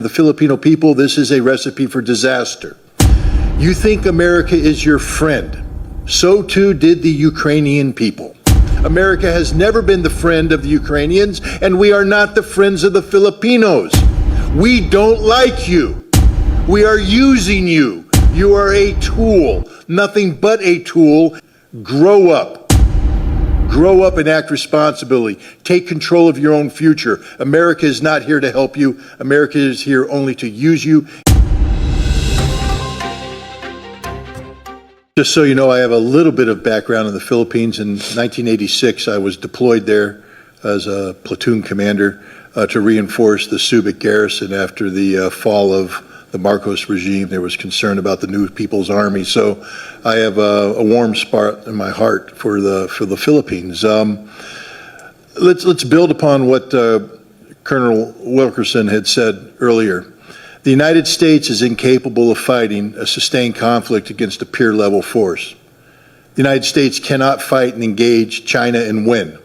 The Filipino people, this is a recipe for disaster. You think America is your friend. So too did the Ukrainian people. America has never been the friend of the Ukrainians, and we are not the friends of the Filipinos. We don't like you. We are using you. You are a tool, nothing but a tool. Grow up. Grow up and act responsibly. Take control of your own future. America is not here to help you. America is here only to use you. Just so you know, I have a little bit of background in the Philippines. In 1986, I was deployed there as a platoon commander to reinforce the Subic garrison after the fall of the Marcos regime. There was concern about the new People's Army. So I have a warm spot in my heart for the Philippines. Let's build upon what Colonel Wilkerson had said earlier. The United States is incapable of fighting a sustained conflict against a peer-level force. The United States cannot fight and engage China and win.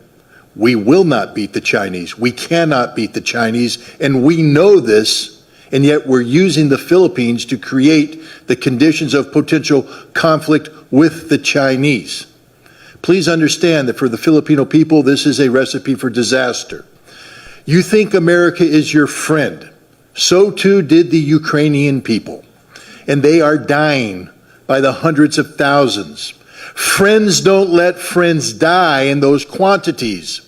We will not beat the Chinese. We cannot beat the Chinese, and we know this. And yet we're using the Philippines to create the conditions of potential conflict with the Chinese. Please understand that for the Filipino people, this is a recipe for disaster. You think America is your friend. So too did the Ukrainian people. And they are dying by the hundreds of thousands. Friends don't let friends die in those quantities.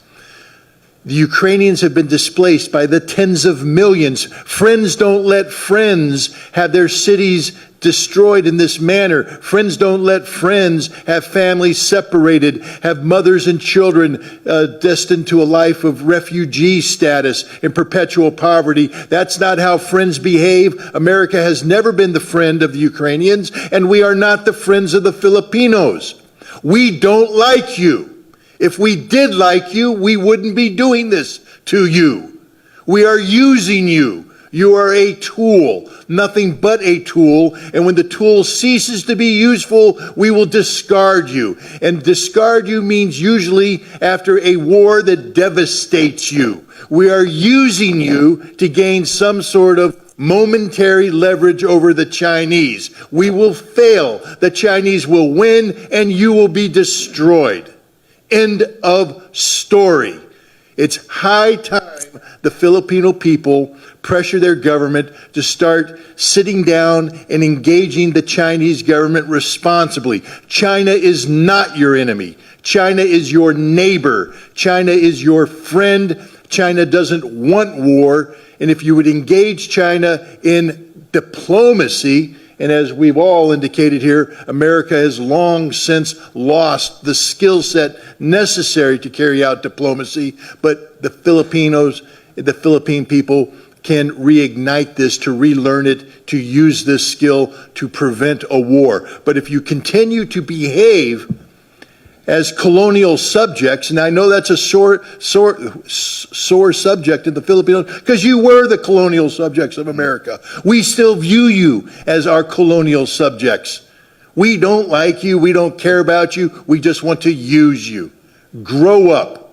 The Ukrainians have been displaced by the tens of millions. Friends don't let friends have their cities destroyed in this manner. Friends don't let friends have families separated, have mothers and children destined to a life of refugee status in perpetual poverty. That's not how friends behave. America has never been the friend of the Ukrainians, and we are not the friends of the Filipinos. We don't like you. If we did like you, we wouldn't be doing this to you. We are using you. You are a tool, nothing but a tool. And when the tool ceases to be useful, we will discard you. And discard you means usually after a war that devastates you. We are using you to gain some sort of momentary leverage over the Chinese. We will fail. The Chinese will win, and you will be destroyed. End of story. It's high time the Filipino people pressure their government to start sitting down and engaging the Chinese government responsibly. China is not your enemy. China is your neighbor. China is your friend. China doesn't want war. And if you would engage China in diplomacy, and as we've all indicated here, America has long since lost the skill set necessary to carry out diplomacy, but the Filipinos, the Philippine people can reignite this, to relearn it, to use this skill to prevent a war. But if you continue to behave as colonial subjects, and I know that's a sore subject in the Philippines, because you were the colonial subjects of America. We still view you as our colonial subjects. We don't like you. We don't care about you. We just want to use you. Grow up.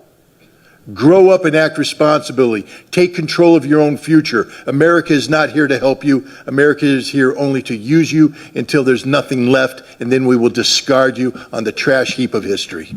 Grow up and act responsibly. Take control of your own future. America is not here to help you. America is here only to use you until there's nothing left, and then we will discard you on the trash heap of history.